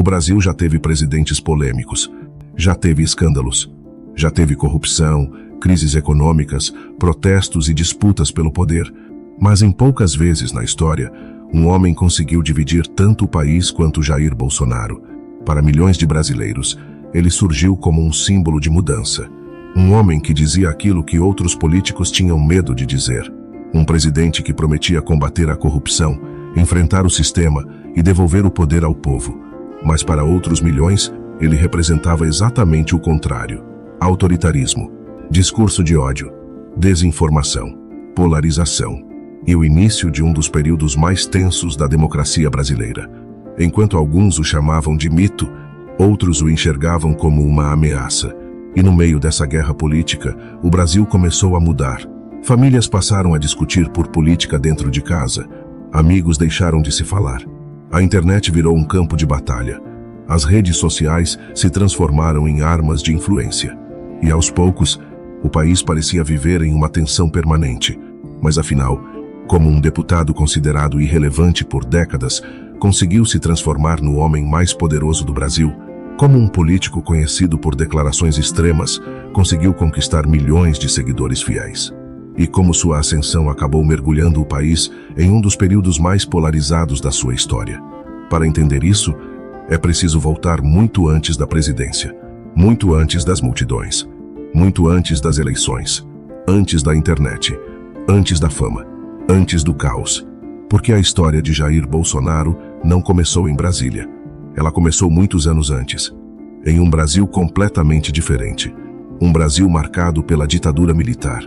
O Brasil já teve presidentes polêmicos, já teve escândalos, já teve corrupção, crises econômicas, protestos e disputas pelo poder. Mas em poucas vezes na história, um homem conseguiu dividir tanto o país quanto Jair Bolsonaro. Para milhões de brasileiros, ele surgiu como um símbolo de mudança. Um homem que dizia aquilo que outros políticos tinham medo de dizer. Um presidente que prometia combater a corrupção, enfrentar o sistema e devolver o poder ao povo. Mas para outros milhões, ele representava exatamente o contrário. Autoritarismo, discurso de ódio, desinformação, polarização e o início de um dos períodos mais tensos da democracia brasileira. Enquanto alguns o chamavam de mito, outros o enxergavam como uma ameaça. E no meio dessa guerra política, o Brasil começou a mudar. Famílias passaram a discutir por política dentro de casa. Amigos deixaram de se falar. A internet virou um campo de batalha. As redes sociais se transformaram em armas de influência. E aos poucos, o país parecia viver em uma tensão permanente. Mas afinal, como um deputado considerado irrelevante por décadas, conseguiu se transformar no homem mais poderoso do Brasil. Como um político conhecido por declarações extremas, conseguiu conquistar milhões de seguidores fiéis. E como sua ascensão acabou mergulhando o país em um dos períodos mais polarizados da sua história. Para entender isso, é preciso voltar muito antes da presidência, muito antes das multidões, muito antes das eleições, antes da internet, antes da fama, antes do caos. Porque a história de Jair Bolsonaro não começou em Brasília. Ela começou muitos anos antes, em um Brasil completamente diferente. Um Brasil marcado pela ditadura militar,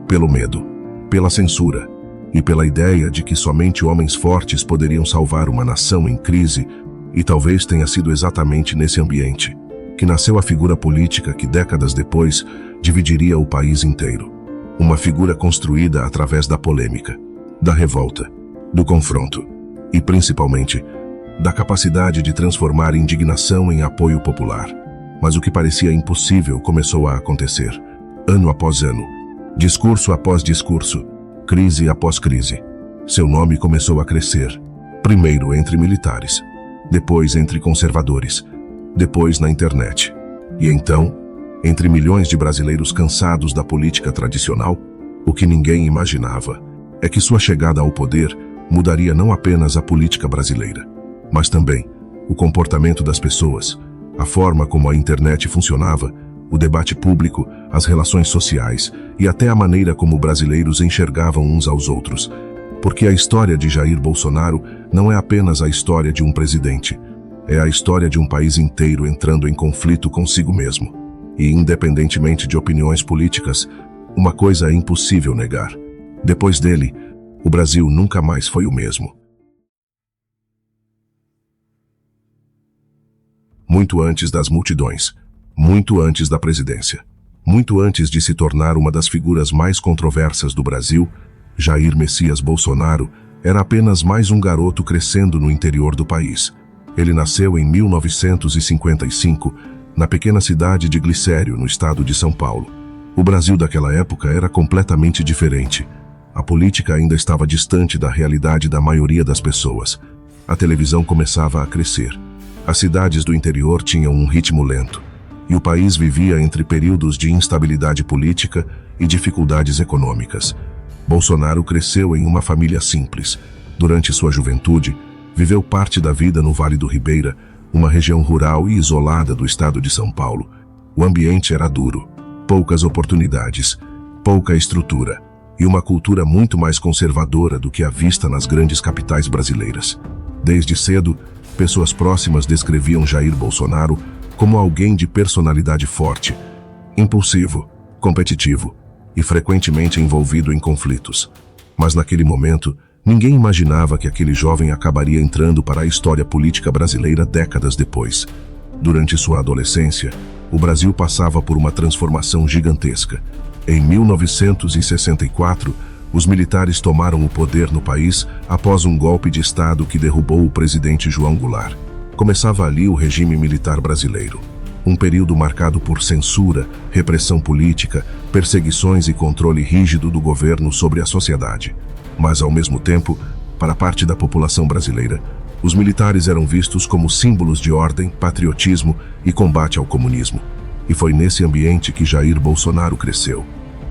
pelo medo, pela censura e pela ideia de que somente homens fortes poderiam salvar uma nação em crise. E talvez tenha sido exatamente nesse ambiente que nasceu a figura política que décadas depois dividiria o país inteiro. Uma figura construída através da polêmica, da revolta, do confronto e, principalmente, da capacidade de transformar indignação em apoio popular. Mas o que parecia impossível começou a acontecer, ano após ano, discurso após discurso, crise após crise. Seu nome começou a crescer, primeiro entre militares, depois entre conservadores, depois na internet. E então, entre milhões de brasileiros cansados da política tradicional, o que ninguém imaginava é que sua chegada ao poder mudaria não apenas a política brasileira, mas também o comportamento das pessoas, a forma como a internet funcionava, o debate público, as relações sociais e até a maneira como brasileiros enxergavam uns aos outros. Porque a história de Jair Bolsonaro não é apenas a história de um presidente, é a história de um país inteiro entrando em conflito consigo mesmo. E independentemente de opiniões políticas, uma coisa é impossível negar. Depois dele, o Brasil nunca mais foi o mesmo. Muito antes das multidões, muito antes da presidência, muito antes de se tornar uma das figuras mais controversas do Brasil, Jair Messias Bolsonaro era apenas mais um garoto crescendo no interior do país. Ele nasceu em 1955, na pequena cidade de Glicério, no estado de São Paulo. O Brasil daquela época era completamente diferente. A política ainda estava distante da realidade da maioria das pessoas. A televisão começava a crescer. As cidades do interior tinham um ritmo lento. E o país vivia entre períodos de instabilidade política e dificuldades econômicas. Bolsonaro cresceu em uma família simples. Durante sua juventude, viveu parte da vida no Vale do Ribeira, uma região rural e isolada do estado de São Paulo. O ambiente era duro, poucas oportunidades, pouca estrutura e uma cultura muito mais conservadora do que a vista nas grandes capitais brasileiras. Desde cedo, pessoas próximas descreviam Jair Bolsonaro como alguém de personalidade forte, impulsivo, competitivo e frequentemente envolvido em conflitos. Mas naquele momento, ninguém imaginava que aquele jovem acabaria entrando para a história política brasileira décadas depois. Durante sua adolescência, o Brasil passava por uma transformação gigantesca. Em 1964, os militares tomaram o poder no país após um golpe de Estado que derrubou o presidente João Goulart. Começava ali o regime militar brasileiro. Um período marcado por censura, repressão política, perseguições e controle rígido do governo sobre a sociedade. Mas, ao mesmo tempo, para parte da população brasileira, Os militares eram vistos como símbolos de ordem, patriotismo e combate ao comunismo. E foi nesse ambiente que Jair Bolsonaro cresceu.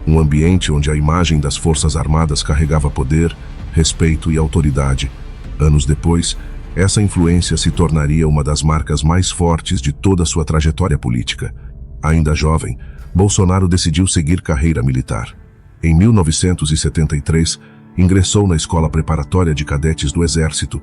Um ambiente onde a imagem das Forças Armadas carregava poder, respeito e autoridade. Anos depois, essa influência se tornaria uma das marcas mais fortes de toda a sua trajetória política. Ainda jovem, Bolsonaro decidiu seguir carreira militar. Em 1973, ingressou na Escola Preparatória de Cadetes do Exército.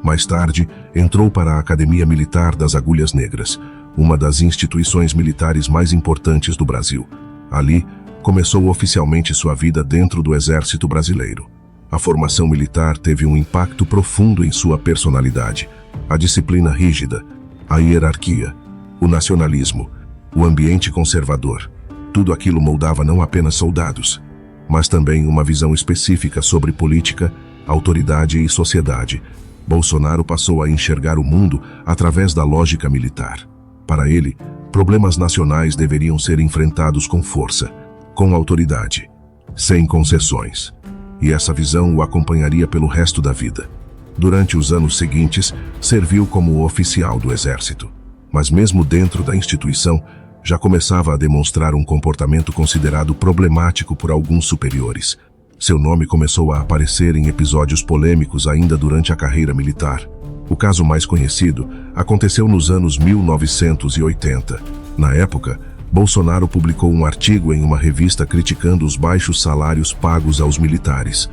Mais tarde, entrou para a Academia Militar das Agulhas Negras, uma das instituições militares mais importantes do Brasil. Ali, começou oficialmente sua vida dentro do Exército Brasileiro. A formação militar teve um impacto profundo em sua personalidade. A disciplina rígida, a hierarquia, o nacionalismo, o ambiente conservador. Tudo aquilo moldava não apenas soldados, mas também uma visão específica sobre política, autoridade e sociedade. Bolsonaro passou a enxergar o mundo através da lógica militar. Para ele, problemas nacionais deveriam ser enfrentados com força, com autoridade, sem concessões. E essa visão o acompanharia pelo resto da vida. Durante os anos seguintes, serviu como oficial do Exército. Mas mesmo dentro da instituição, já começava a demonstrar um comportamento considerado problemático por alguns superiores. Seu nome começou a aparecer em episódios polêmicos ainda durante a carreira militar. O caso mais conhecido aconteceu nos anos 1980. Na época, Bolsonaro publicou um artigo em uma revista criticando os baixos salários pagos aos militares.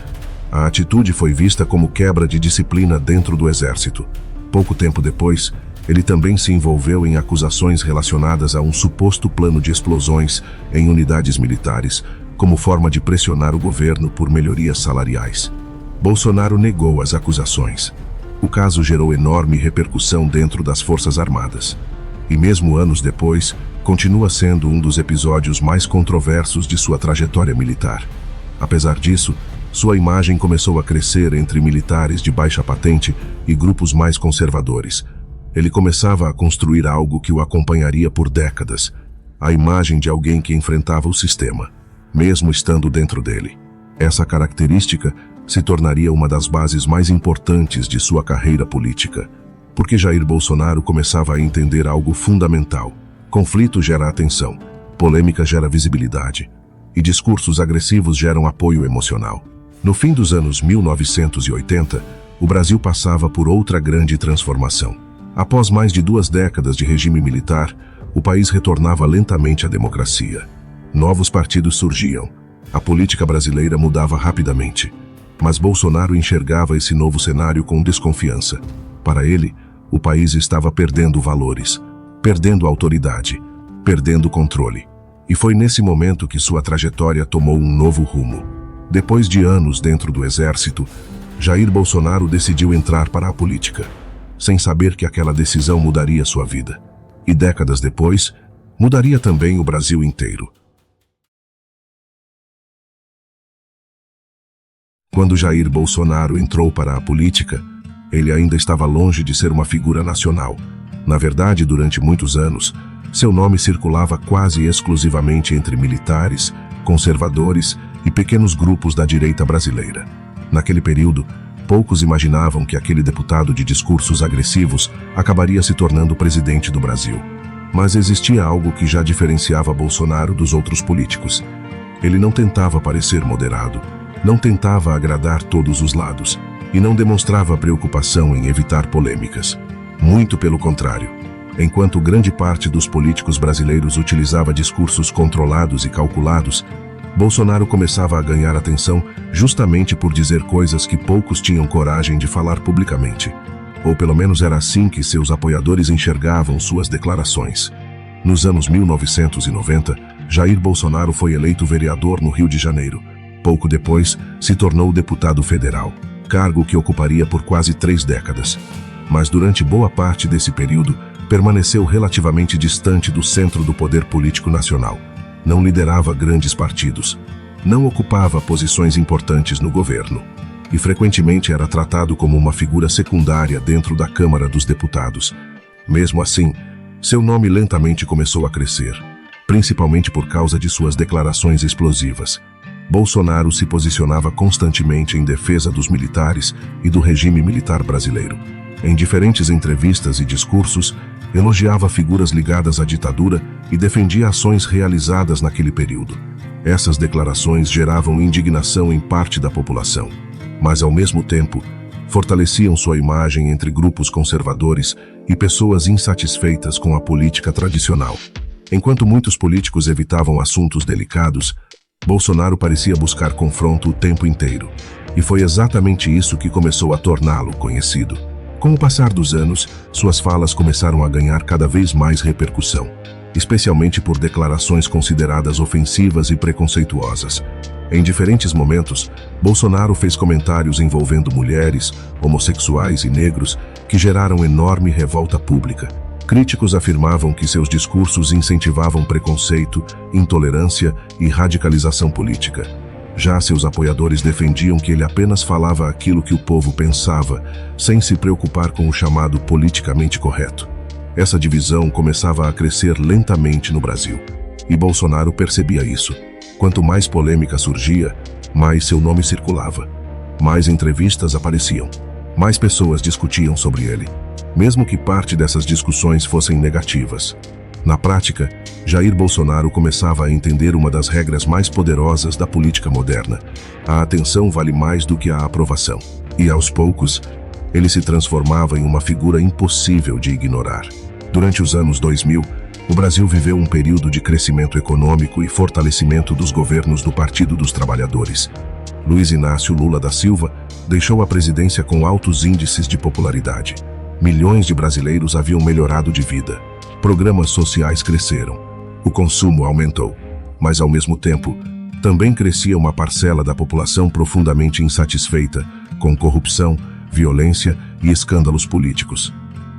A atitude foi vista como quebra de disciplina dentro do Exército. Pouco tempo depois, ele também se envolveu em acusações relacionadas a um suposto plano de explosões em unidades militares, como forma de pressionar o governo por melhorias salariais. Bolsonaro negou as acusações. O caso gerou enorme repercussão dentro das Forças Armadas. E mesmo anos depois, continua sendo um dos episódios mais controversos de sua trajetória militar. Apesar disso, sua imagem começou a crescer entre militares de baixa patente e grupos mais conservadores. Ele começava a construir algo que o acompanharia por décadas, a imagem de alguém que enfrentava o sistema, mesmo estando dentro dele. Essa característica se tornaria uma das bases mais importantes de sua carreira política, porque Jair Bolsonaro começava a entender algo fundamental. Conflito gera atenção, polêmica gera visibilidade, e discursos agressivos geram apoio emocional. No fim dos anos 1980, o Brasil passava por outra grande transformação. Após mais de 2 décadas de regime militar, o país retornava lentamente à democracia. Novos partidos surgiam. A política brasileira mudava rapidamente. Mas Bolsonaro enxergava esse novo cenário com desconfiança. Para ele, o país estava perdendo valores, perdendo autoridade, perdendo controle. E foi nesse momento que sua trajetória tomou um novo rumo. Depois de anos dentro do Exército, Jair Bolsonaro decidiu entrar para a política, sem saber que aquela decisão mudaria sua vida. E décadas depois, mudaria também o Brasil inteiro. Quando Jair Bolsonaro entrou para a política, ele ainda estava longe de ser uma figura nacional. Na verdade, durante muitos anos, seu nome circulava quase exclusivamente entre militares, conservadores e pequenos grupos da direita brasileira. Naquele período, poucos imaginavam que aquele deputado de discursos agressivos acabaria se tornando presidente do Brasil. Mas existia algo que já diferenciava Bolsonaro dos outros políticos. Ele não tentava parecer moderado, não tentava agradar todos os lados e não demonstrava preocupação em evitar polêmicas. Muito pelo contrário. Enquanto grande parte dos políticos brasileiros utilizava discursos controlados e calculados, Bolsonaro começava a ganhar atenção justamente por dizer coisas que poucos tinham coragem de falar publicamente. Ou pelo menos era assim que seus apoiadores enxergavam suas declarações. Nos anos 1990, Jair Bolsonaro foi eleito vereador no Rio de Janeiro. Pouco depois, se tornou deputado federal, cargo que ocuparia por quase 3 décadas. Mas durante boa parte desse período, permaneceu relativamente distante do centro do poder político nacional. Não liderava grandes partidos, não ocupava posições importantes no governo e frequentemente era tratado como uma figura secundária dentro da Câmara dos Deputados. Mesmo assim, seu nome lentamente começou a crescer, principalmente por causa de suas declarações explosivas. Bolsonaro se posicionava constantemente em defesa dos militares e do regime militar brasileiro. Em diferentes entrevistas e discursos, elogiava figuras ligadas à ditadura e defendia ações realizadas naquele período. Essas declarações geravam indignação em parte da população, mas ao mesmo tempo, fortaleciam sua imagem entre grupos conservadores e pessoas insatisfeitas com a política tradicional. Enquanto muitos políticos evitavam assuntos delicados, Bolsonaro parecia buscar confronto o tempo inteiro. E foi exatamente isso que começou a torná-lo conhecido. Com o passar dos anos, suas falas começaram a ganhar cada vez mais repercussão, especialmente por declarações consideradas ofensivas e preconceituosas. Em diferentes momentos, Bolsonaro fez comentários envolvendo mulheres, homossexuais e negros que geraram enorme revolta pública. Críticos afirmavam que seus discursos incentivavam preconceito, intolerância e radicalização política. Já seus apoiadores defendiam que ele apenas falava aquilo que o povo pensava, sem se preocupar com o chamado politicamente correto. Essa divisão começava a crescer lentamente no Brasil. E Bolsonaro percebia isso. Quanto mais polêmica surgia, mais seu nome circulava. Mais entrevistas apareciam. Mais pessoas discutiam sobre ele, mesmo que parte dessas discussões fossem negativas. Na prática, Jair Bolsonaro começava a entender uma das regras mais poderosas da política moderna: a atenção vale mais do que a aprovação. E aos poucos, ele se transformava em uma figura impossível de ignorar. Durante os anos 2000, o Brasil viveu um período de crescimento econômico e fortalecimento dos governos do Partido dos Trabalhadores. Luiz Inácio Lula da Silva deixou a presidência com altos índices de popularidade. Milhões de brasileiros haviam melhorado de vida. Programas sociais cresceram. O consumo aumentou. Mas, ao mesmo tempo, também crescia uma parcela da população profundamente insatisfeita com corrupção, violência e escândalos políticos.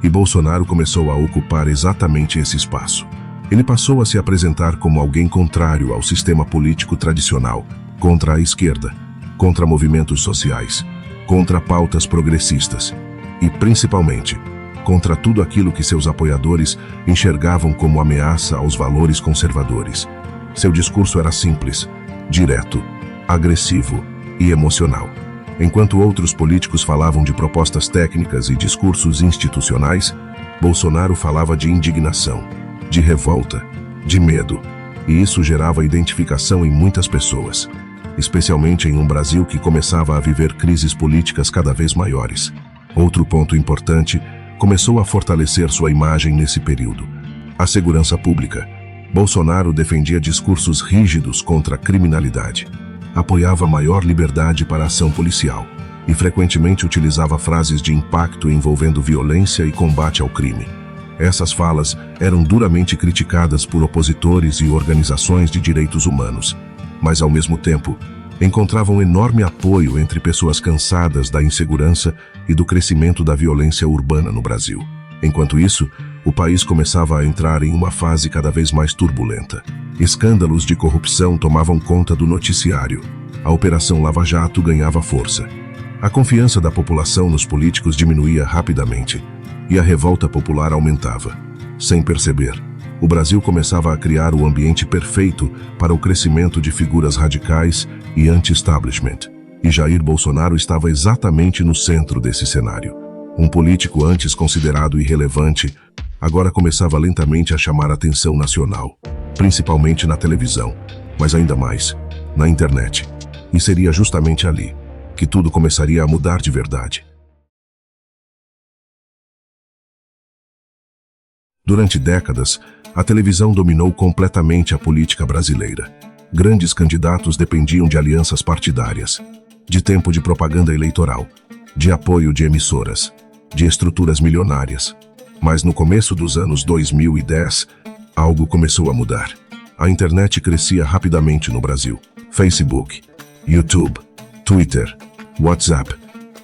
E Bolsonaro começou a ocupar exatamente esse espaço. Ele passou a se apresentar como alguém contrário ao sistema político tradicional, contra a esquerda, contra movimentos sociais, contra pautas progressistas e, principalmente, contra tudo aquilo que seus apoiadores enxergavam como ameaça aos valores conservadores. Seu discurso era simples, direto, agressivo e emocional. Enquanto outros políticos falavam de propostas técnicas e discursos institucionais, Bolsonaro falava de indignação, de revolta, de medo, e isso gerava identificação em muitas pessoas, especialmente em um Brasil que começava a viver crises políticas cada vez maiores. Outro ponto importante começou a fortalecer sua imagem nesse período: a segurança pública. Bolsonaro defendia discursos rígidos contra a criminalidade, apoiava maior liberdade para a ação policial e frequentemente utilizava frases de impacto envolvendo violência e combate ao crime. Essas falas eram duramente criticadas por opositores e organizações de direitos humanos, mas ao mesmo tempo encontravam enorme apoio entre pessoas cansadas da insegurança e do crescimento da violência urbana no Brasil. Enquanto isso, o país começava a entrar em uma fase cada vez mais turbulenta. Escândalos de corrupção tomavam conta do noticiário. A Operação Lava Jato ganhava força. A confiança da população nos políticos diminuía rapidamente e a revolta popular aumentava. Sem perceber, o Brasil começava a criar o ambiente perfeito para o crescimento de figuras radicais e anti-establishment. E Jair Bolsonaro estava exatamente no centro desse cenário. Um político antes considerado irrelevante, agora começava lentamente a chamar a atenção nacional, principalmente na televisão, mas ainda mais, na internet. E seria justamente ali que tudo começaria a mudar de verdade. Durante décadas, a televisão dominou completamente a política brasileira. Grandes candidatos dependiam de alianças partidárias, de tempo de propaganda eleitoral, de apoio de emissoras, de estruturas milionárias. Mas no começo dos anos 2010, algo começou a mudar. A internet crescia rapidamente no Brasil. Facebook, YouTube, Twitter, WhatsApp.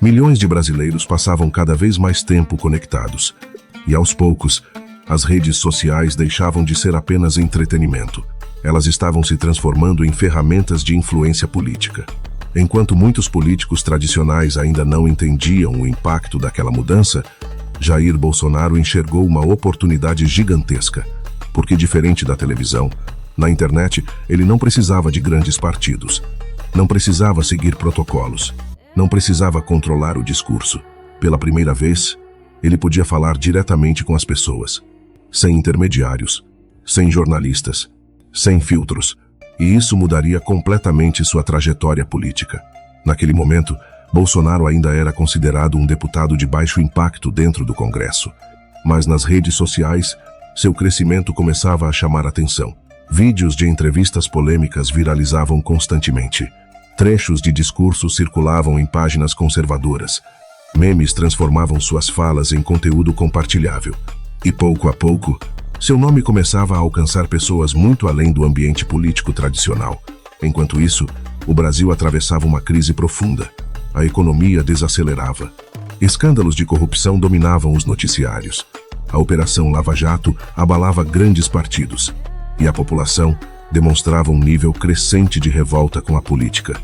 Milhões de brasileiros passavam cada vez mais tempo conectados. E aos poucos, as redes sociais deixavam de ser apenas entretenimento. Elas estavam se transformando em ferramentas de influência política. Enquanto muitos políticos tradicionais ainda não entendiam o impacto daquela mudança, Jair Bolsonaro enxergou uma oportunidade gigantesca. Porque, diferente da televisão, na internet ele não precisava de grandes partidos. Não precisava seguir protocolos. Não precisava controlar o discurso. Pela primeira vez, Ele podia falar diretamente com as pessoas, sem intermediários, sem jornalistas, sem filtros, e isso mudaria completamente sua trajetória política. Naquele momento, Bolsonaro ainda era considerado um deputado de baixo impacto dentro do Congresso. Mas nas redes sociais, seu crescimento começava a chamar atenção. Vídeos de entrevistas polêmicas viralizavam constantemente. Trechos de discursos circulavam em páginas conservadoras. Memes transformavam suas falas em conteúdo compartilhável. E pouco a pouco, seu nome começava a alcançar pessoas muito além do ambiente político tradicional. Enquanto isso, o Brasil atravessava uma crise profunda. A economia desacelerava. Escândalos de corrupção dominavam os noticiários. A Operação Lava Jato abalava grandes partidos. E a população demonstrava um nível crescente de revolta com a política.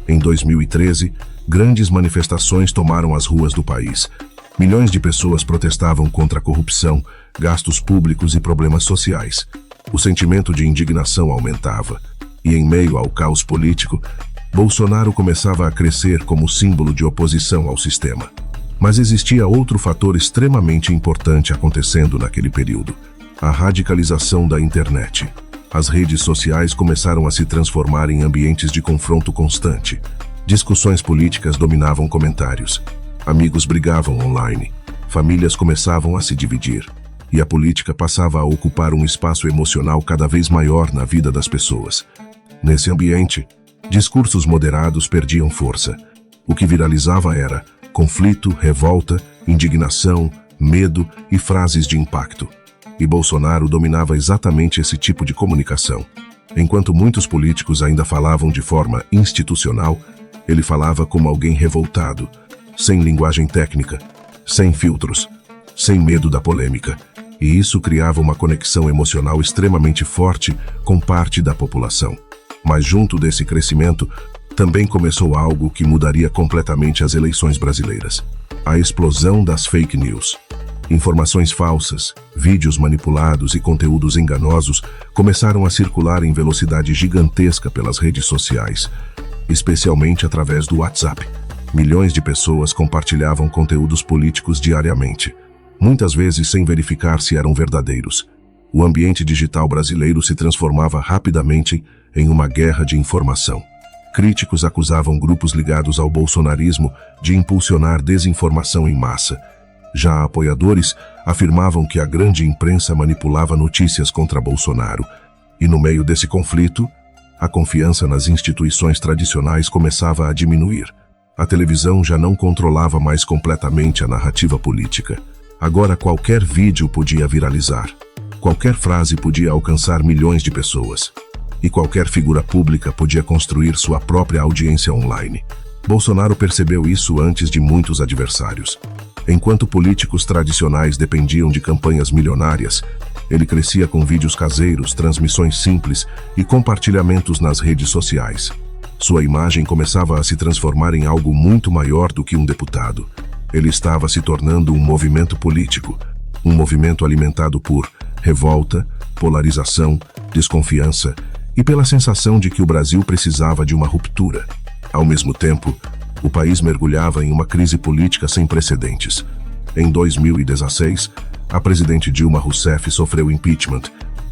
Em 2013, grandes manifestações tomaram as ruas do país. Milhões de pessoas protestavam contra a corrupção, gastos públicos e problemas sociais. O sentimento de indignação aumentava. E em meio ao caos político, Bolsonaro começava a crescer como símbolo de oposição ao sistema. Mas existia outro fator extremamente importante acontecendo naquele período: a radicalização da internet. As redes sociais começaram a se transformar em ambientes de confronto constante. Discussões políticas dominavam comentários. Amigos brigavam online. Famílias começavam a se dividir. E a política passava a ocupar um espaço emocional cada vez maior na vida das pessoas. Nesse ambiente, discursos moderados perdiam força. O que viralizava era conflito, revolta, indignação, medo e frases de impacto. E Bolsonaro dominava exatamente esse tipo de comunicação. Enquanto muitos políticos ainda falavam de forma institucional, ele falava como alguém revoltado, sem linguagem técnica, sem filtros, sem medo da polêmica. E isso criava uma conexão emocional extremamente forte com parte da população. Mas junto desse crescimento, também começou algo que mudaria completamente as eleições brasileiras: a explosão das fake news. Informações falsas, vídeos manipulados e conteúdos enganosos começaram a circular em velocidade gigantesca pelas redes sociais, especialmente através do WhatsApp. Milhões de pessoas compartilhavam conteúdos políticos diariamente, muitas vezes sem verificar se eram verdadeiros. O ambiente digital brasileiro se transformava rapidamente em uma guerra de informação. Críticos acusavam grupos ligados ao bolsonarismo de impulsionar desinformação em massa. Já apoiadores afirmavam que a grande imprensa manipulava notícias contra Bolsonaro. E no meio desse conflito, a confiança nas instituições tradicionais começava a diminuir. A televisão já não controlava mais completamente a narrativa política. Agora qualquer vídeo podia viralizar. Qualquer frase podia alcançar milhões de pessoas. E qualquer figura pública podia construir sua própria audiência online. Bolsonaro percebeu isso antes de muitos adversários. Enquanto políticos tradicionais dependiam de campanhas milionárias, ele crescia com vídeos caseiros, transmissões simples e compartilhamentos nas redes sociais. Sua imagem começava a se transformar em algo muito maior do que um deputado. Ele estava se tornando um movimento político, um movimento alimentado por revolta, polarização, desconfiança e pela sensação de que o Brasil precisava de uma ruptura. Ao mesmo tempo, o país mergulhava em uma crise política sem precedentes. Em 2016, a presidente Dilma Rousseff sofreu impeachment.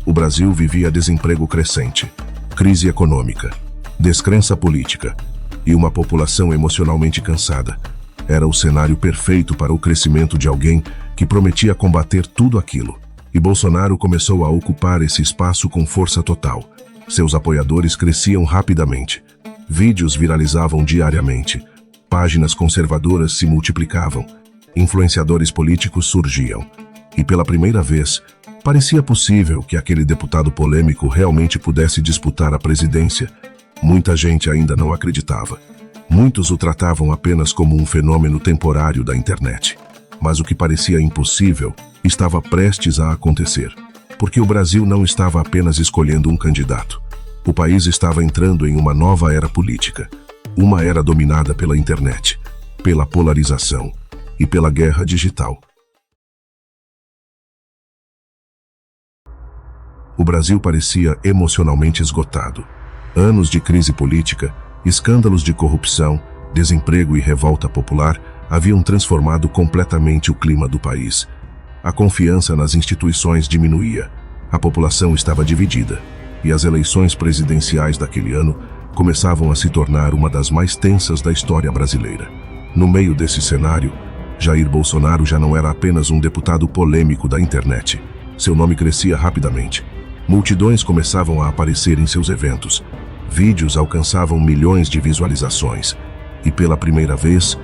O Brasil vivia desemprego crescente, crise econômica, descrença política e uma população emocionalmente cansada. Era o cenário perfeito para o crescimento de alguém que prometia combater tudo aquilo. E Bolsonaro começou a ocupar esse espaço com força total. Seus apoiadores cresciam rapidamente. Vídeos viralizavam diariamente. Páginas conservadoras se multiplicavam. Influenciadores políticos surgiam. E pela primeira vez, parecia possível que aquele deputado polêmico realmente pudesse disputar a presidência. Muita gente ainda não acreditava. Muitos o tratavam apenas como um fenômeno temporário da internet. Mas o que parecia impossível estava prestes a acontecer. Porque o Brasil não estava apenas escolhendo um candidato. O país estava entrando em uma nova era política. Uma era dominada pela internet, pela polarização e pela guerra digital. O Brasil parecia emocionalmente esgotado. Anos de crise política, escândalos de corrupção, desemprego e revolta popular haviam transformado completamente o clima do país. A confiança nas instituições diminuía, a população estava dividida, e as eleições presidenciais daquele ano começavam a se tornar uma das mais tensas da história brasileira. No meio desse cenário, Jair Bolsonaro já não era apenas um deputado polêmico da internet. Seu nome crescia rapidamente. Multidões começavam a aparecer em seus eventos. Vídeos alcançavam milhões de visualizações. E pela primeira vez,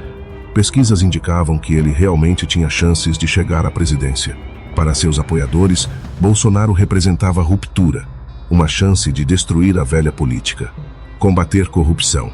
pesquisas indicavam que ele realmente tinha chances de chegar à presidência. Para seus apoiadores, Bolsonaro representava ruptura, uma chance de destruir a velha política, combater corrupção,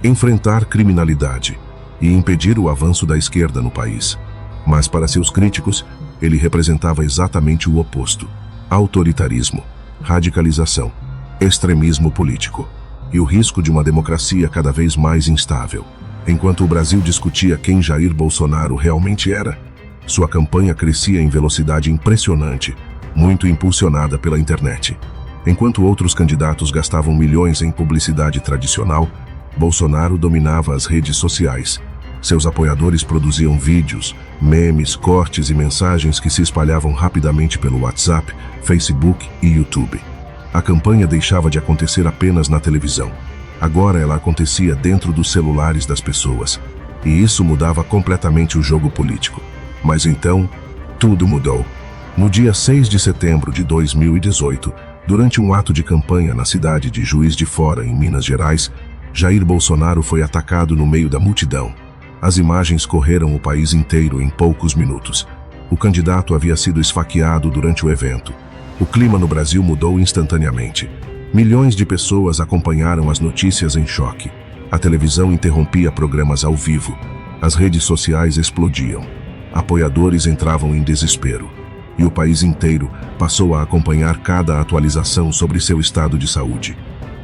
enfrentar criminalidade e impedir o avanço da esquerda no país. Mas para seus críticos, ele representava exatamente o oposto: autoritarismo, radicalização, extremismo político e o risco de uma democracia cada vez mais instável. Enquanto o Brasil discutia quem Jair Bolsonaro realmente era, sua campanha crescia em velocidade impressionante, muito impulsionada pela internet. Enquanto outros candidatos gastavam milhões em publicidade tradicional, Bolsonaro dominava as redes sociais. Seus apoiadores produziam vídeos, memes, cortes e mensagens que se espalhavam rapidamente pelo WhatsApp, Facebook e YouTube. A campanha deixava de acontecer apenas na televisão. Agora ela acontecia dentro dos celulares das pessoas. E isso mudava completamente o jogo político. Mas então, tudo mudou. No dia 6 de setembro de 2018, durante um ato de campanha na cidade de Juiz de Fora, em Minas Gerais, Jair Bolsonaro foi atacado no meio da multidão. As imagens correram o país inteiro em poucos minutos. O candidato havia sido esfaqueado durante o evento. O clima no Brasil mudou instantaneamente. Milhões de pessoas acompanharam as notícias em choque. A televisão interrompia programas ao vivo. As redes sociais explodiam. Apoiadores entravam em desespero. E o país inteiro passou a acompanhar cada atualização sobre seu estado de saúde.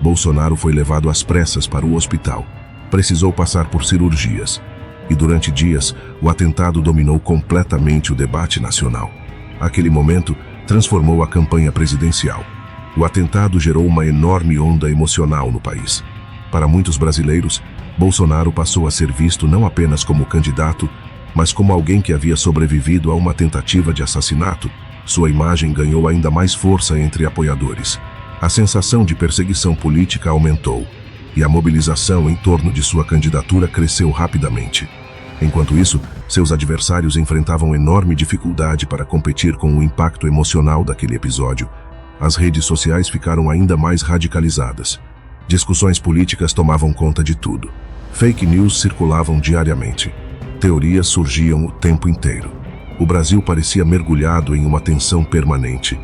Bolsonaro foi levado às pressas para o hospital. Precisou passar por cirurgias. E durante dias, o atentado dominou completamente o debate nacional. Aquele momento transformou a campanha presidencial. O atentado gerou uma enorme onda emocional no país. Para muitos brasileiros, Bolsonaro passou a ser visto não apenas como candidato, mas como alguém que havia sobrevivido a uma tentativa de assassinato. Sua imagem ganhou ainda mais força entre apoiadores. A sensação de perseguição política aumentou, e a mobilização em torno de sua candidatura cresceu rapidamente. Enquanto isso, seus adversários enfrentavam enorme dificuldade para competir com o impacto emocional daquele episódio. As redes sociais ficaram ainda mais radicalizadas. Discussões políticas tomavam conta de tudo. Fake news circulavam diariamente. Teorias surgiam o tempo inteiro. O Brasil parecia mergulhado em uma tensão permanente.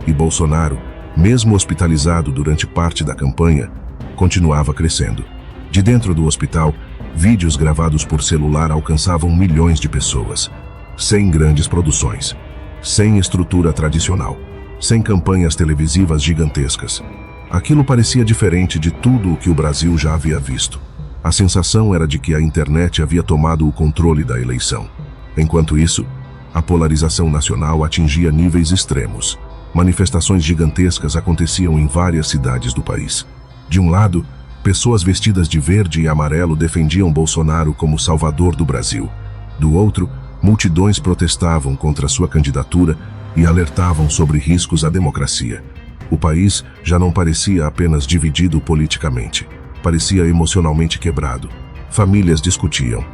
E Bolsonaro, mesmo hospitalizado durante parte da campanha, continuava crescendo. De dentro do hospital, vídeos gravados por celular alcançavam milhões de pessoas. Sem grandes produções. Sem estrutura tradicional. Sem campanhas televisivas gigantescas. Aquilo parecia diferente de tudo o que o Brasil já havia visto. A sensação era de que a internet havia tomado o controle da eleição. Enquanto isso, a polarização nacional atingia níveis extremos. Manifestações gigantescas aconteciam em várias cidades do país. De um lado, pessoas vestidas de verde e amarelo defendiam Bolsonaro como salvador do Brasil. Do outro, multidões protestavam contra sua candidatura e alertavam sobre riscos à democracia. O país já não parecia apenas dividido politicamente. Parecia emocionalmente quebrado. Famílias discutiam.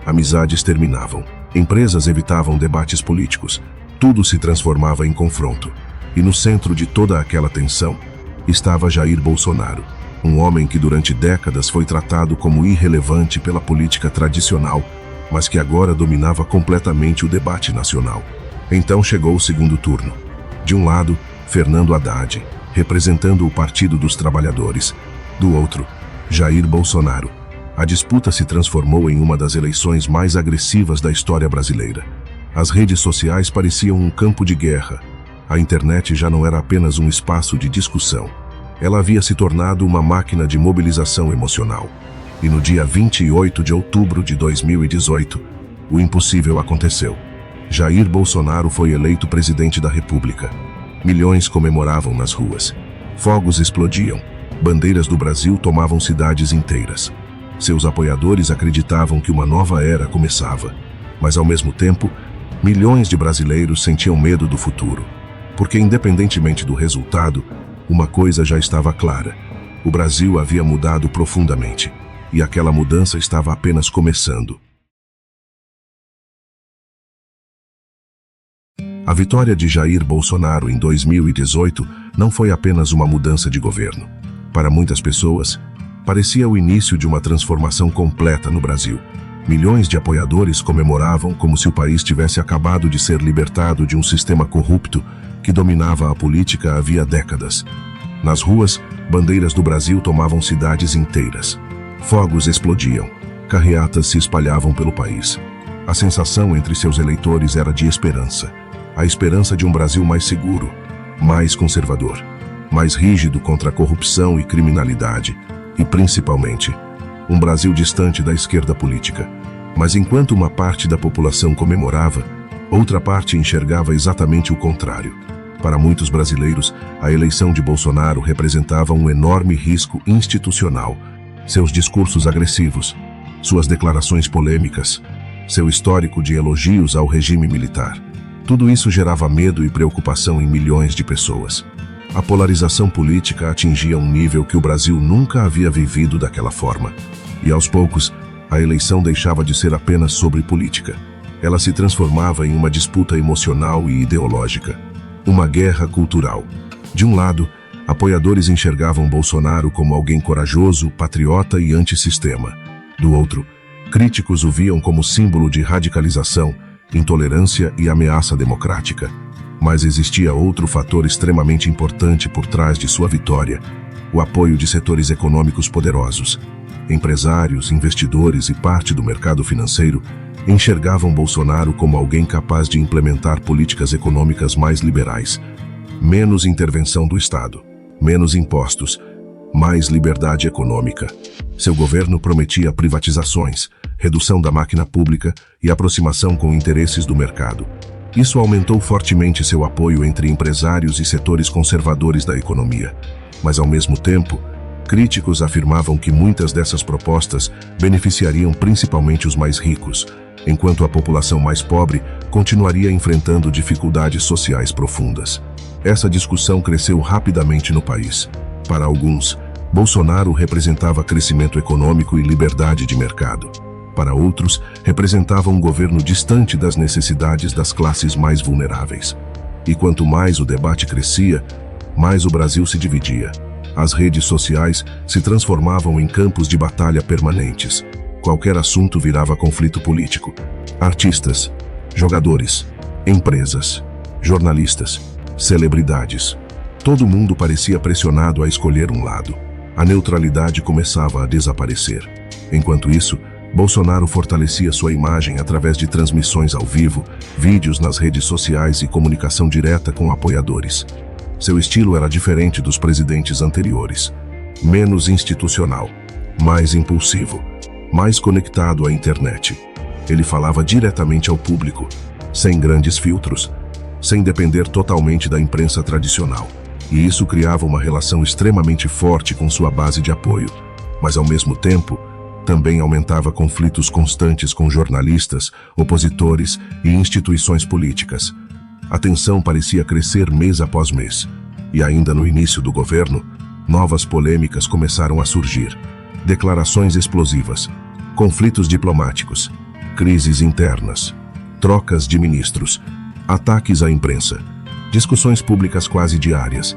Amizades terminavam. Empresas evitavam debates políticos. Tudo se transformava em confronto. E no centro de toda aquela tensão estava Jair Bolsonaro, um homem que durante décadas foi tratado como irrelevante pela política tradicional, mas que agora dominava completamente o debate nacional. Então chegou o segundo turno. De um lado, Fernando Haddad, representando o Partido dos Trabalhadores. Do outro, Jair Bolsonaro. A disputa se transformou em uma das eleições mais agressivas da história brasileira. As redes sociais pareciam um campo de guerra. A internet já não era apenas um espaço de discussão. Ela havia se tornado uma máquina de mobilização emocional. E no dia 28 de outubro de 2018, o impossível aconteceu. Jair Bolsonaro foi eleito presidente da República. Milhões comemoravam nas ruas. Fogos explodiam. Bandeiras do Brasil tomavam cidades inteiras. Seus apoiadores acreditavam que uma nova era começava, mas ao mesmo tempo, milhões de brasileiros sentiam medo do futuro, porque independentemente do resultado, uma coisa já estava clara: o Brasil havia mudado profundamente, e aquela mudança estava apenas começando. A vitória de Jair Bolsonaro em 2018 não foi apenas uma mudança de governo. Para muitas pessoas, parecia o início de uma transformação completa no Brasil. Milhões de apoiadores comemoravam como se o país tivesse acabado de ser libertado de um sistema corrupto que dominava a política havia décadas. Nas ruas, bandeiras do Brasil tomavam cidades inteiras. Fogos explodiam, carreatas se espalhavam pelo país. A sensação entre seus eleitores era de esperança. A esperança de um Brasil mais seguro, mais conservador, mais rígido contra a corrupção e criminalidade, e principalmente, um Brasil distante da esquerda política. Mas enquanto uma parte da população comemorava, outra parte enxergava exatamente o contrário. Para muitos brasileiros, a eleição de Bolsonaro representava um enorme risco institucional. Seus discursos agressivos, suas declarações polêmicas, seu histórico de elogios ao regime militar. Tudo isso gerava medo e preocupação em milhões de pessoas. A polarização política atingia um nível que o Brasil nunca havia vivido daquela forma. E aos poucos, a eleição deixava de ser apenas sobre política. Ela se transformava em uma disputa emocional e ideológica. Uma guerra cultural. De um lado, apoiadores enxergavam Bolsonaro como alguém corajoso, patriota e antissistema. Do outro, críticos o viam como símbolo de radicalização, intolerância e ameaça democrática. Mas existia outro fator extremamente importante por trás de sua vitória: o apoio de setores econômicos poderosos. Empresários, investidores e parte do mercado financeiro enxergavam Bolsonaro como alguém capaz de implementar políticas econômicas mais liberais. Menos intervenção do Estado, menos impostos, mais liberdade econômica. Seu governo prometia privatizações, redução da máquina pública e aproximação com interesses do mercado. Isso aumentou fortemente seu apoio entre empresários e setores conservadores da economia. Mas, ao mesmo tempo, críticos afirmavam que muitas dessas propostas beneficiariam principalmente os mais ricos, enquanto a população mais pobre continuaria enfrentando dificuldades sociais profundas. Essa discussão cresceu rapidamente no país. Para alguns, Bolsonaro representava crescimento econômico e liberdade de mercado. Para outros, representava um governo distante das necessidades das classes mais vulneráveis. E quanto mais o debate crescia, mais o Brasil se dividia. As redes sociais se transformavam em campos de batalha permanentes. Qualquer assunto virava conflito político. Artistas, jogadores, empresas, jornalistas, celebridades. Todo mundo parecia pressionado a escolher um lado. A neutralidade começava a desaparecer. Enquanto isso, Bolsonaro fortalecia sua imagem através de transmissões ao vivo, vídeos nas redes sociais e comunicação direta com apoiadores. Seu estilo era diferente dos presidentes anteriores. Menos institucional, mais impulsivo, mais conectado à internet. Ele falava diretamente ao público, sem grandes filtros, sem depender totalmente da imprensa tradicional. E isso criava uma relação extremamente forte com sua base de apoio. Mas, ao mesmo tempo, também aumentava conflitos constantes com jornalistas, opositores e instituições políticas. A tensão parecia crescer mês após mês. E ainda no início do governo, novas polêmicas começaram a surgir. Declarações explosivas, conflitos diplomáticos, crises internas, trocas de ministros, ataques à imprensa, discussões públicas quase diárias.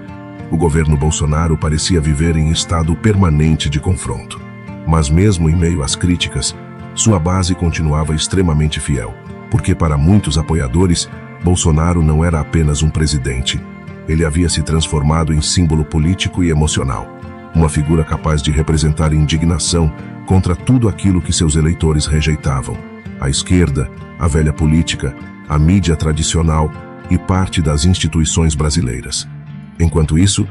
O governo Bolsonaro parecia viver em estado permanente de confronto. Mas mesmo em meio às críticas, sua base continuava extremamente fiel, porque para muitos apoiadores, Bolsonaro não era apenas um presidente. Ele havia se transformado em símbolo político e emocional, uma figura capaz de representar indignação contra tudo aquilo que seus eleitores rejeitavam: a esquerda, a velha política, a mídia tradicional e parte das instituições brasileiras. Enquanto isso,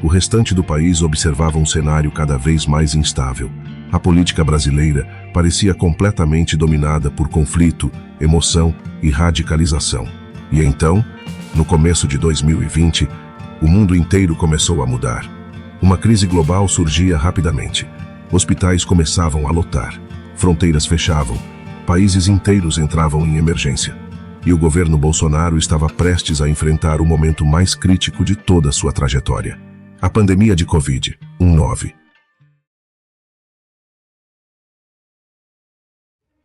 o restante do país observava um cenário cada vez mais instável. A política brasileira parecia completamente dominada por conflito, emoção e radicalização. E então, no começo de 2020, o mundo inteiro começou a mudar. Uma crise global surgia rapidamente. Hospitais começavam a lotar, fronteiras fechavam, países inteiros entravam em emergência. E o governo Bolsonaro estava prestes a enfrentar o momento mais crítico de toda a sua trajetória: a pandemia de Covid-19.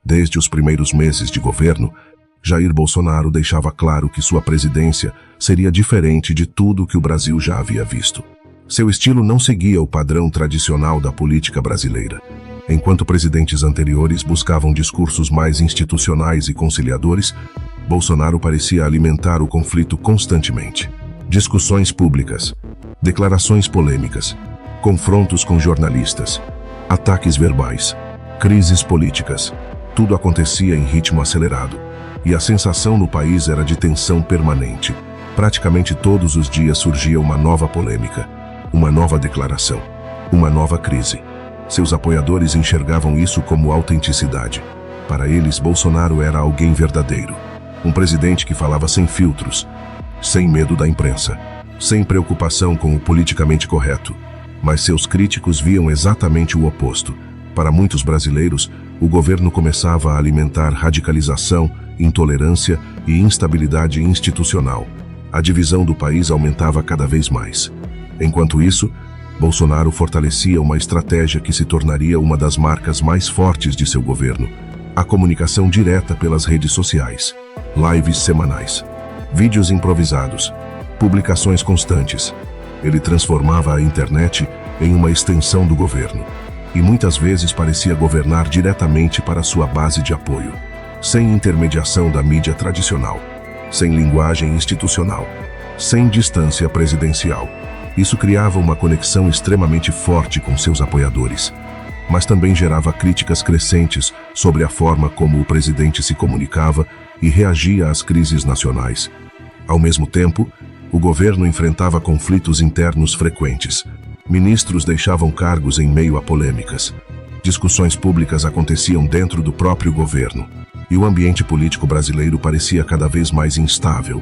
Desde os primeiros meses de governo, Jair Bolsonaro deixava claro que sua presidência seria diferente de tudo que o Brasil já havia visto. Seu estilo não seguia o padrão tradicional da política brasileira. Enquanto presidentes anteriores buscavam discursos mais institucionais e conciliadores, Bolsonaro parecia alimentar o conflito constantemente. Discussões públicas, declarações polêmicas, confrontos com jornalistas, ataques verbais, crises políticas. Tudo acontecia em ritmo acelerado, e a sensação no país era de tensão permanente. Praticamente todos os dias surgia uma nova polêmica, uma nova declaração, uma nova crise. Seus apoiadores enxergavam isso como autenticidade. Para eles, Bolsonaro era alguém verdadeiro. Um presidente que falava sem filtros, sem medo da imprensa, sem preocupação com o politicamente correto. Mas seus críticos viam exatamente o oposto. Para muitos brasileiros, o governo começava a alimentar radicalização, intolerância e instabilidade institucional. A divisão do país aumentava cada vez mais. Enquanto isso, Bolsonaro fortalecia uma estratégia que se tornaria uma das marcas mais fortes de seu governo: a comunicação direta pelas redes sociais, lives semanais, vídeos improvisados, publicações constantes. Ele transformava a internet em uma extensão do governo, e muitas vezes parecia governar diretamente para sua base de apoio, sem intermediação da mídia tradicional, sem linguagem institucional, sem distância presidencial. Isso criava uma conexão extremamente forte com seus apoiadores, mas também gerava críticas crescentes sobre a forma como o presidente se comunicava e reagia às crises nacionais. Ao mesmo tempo, o governo enfrentava conflitos internos frequentes. Ministros deixavam cargos em meio a polêmicas. Discussões públicas aconteciam dentro do próprio governo, e o ambiente político brasileiro parecia cada vez mais instável.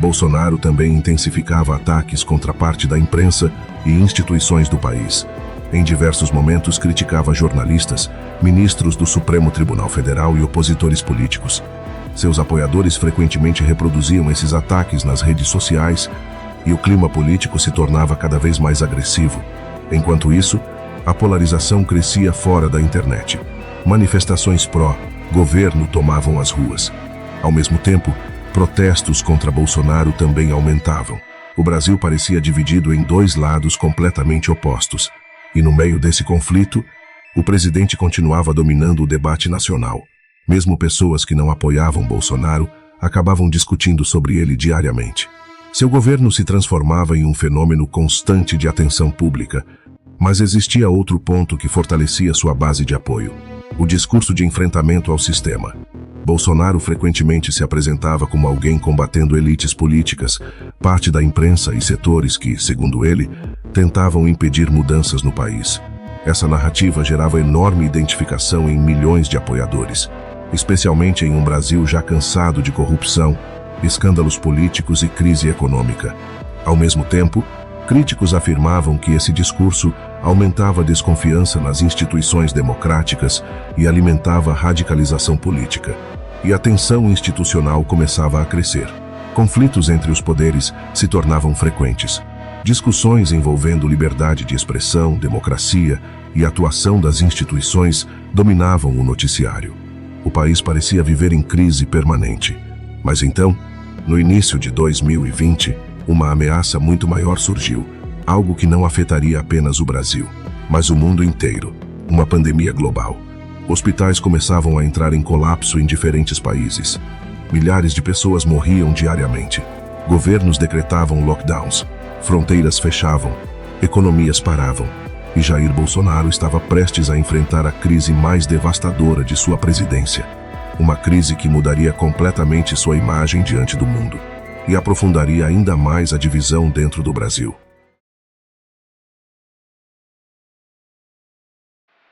Bolsonaro também intensificava ataques contra parte da imprensa e instituições do país. Em diversos momentos criticava jornalistas, ministros do Supremo Tribunal Federal e opositores políticos. Seus apoiadores frequentemente reproduziam esses ataques nas redes sociais, e o clima político se tornava cada vez mais agressivo. Enquanto isso, a polarização crescia fora da internet. Manifestações pró-governo tomavam as ruas. Ao mesmo tempo, protestos contra Bolsonaro também aumentavam. O Brasil parecia dividido em dois lados completamente opostos. E no meio desse conflito, o presidente continuava dominando o debate nacional. Mesmo pessoas que não apoiavam Bolsonaro acabavam discutindo sobre ele diariamente. Seu governo se transformava em um fenômeno constante de atenção pública, mas existia outro ponto que fortalecia sua base de apoio: o discurso de enfrentamento ao sistema. Bolsonaro frequentemente se apresentava como alguém combatendo elites políticas, parte da imprensa e setores que, segundo ele, tentavam impedir mudanças no país. Essa narrativa gerava enorme identificação em milhões de apoiadores, especialmente em um Brasil já cansado de corrupção, escândalos políticos e crise econômica. Ao mesmo tempo, críticos afirmavam que esse discurso aumentava a desconfiança nas instituições democráticas e alimentava a radicalização política. E a tensão institucional começava a crescer. Conflitos entre os poderes se tornavam frequentes. Discussões envolvendo liberdade de expressão, democracia e atuação das instituições dominavam o noticiário. O país parecia viver em crise permanente. Mas então, no início de 2020, uma ameaça muito maior surgiu, algo que não afetaria apenas o Brasil, mas o mundo inteiro: uma pandemia global. Hospitais começavam a entrar em colapso em diferentes países. Milhares de pessoas morriam diariamente. Governos decretavam lockdowns, fronteiras fechavam, economias paravam, e Jair Bolsonaro estava prestes a enfrentar a crise mais devastadora de sua presidência. Uma crise que mudaria completamente sua imagem diante do mundo e aprofundaria ainda mais a divisão dentro do Brasil.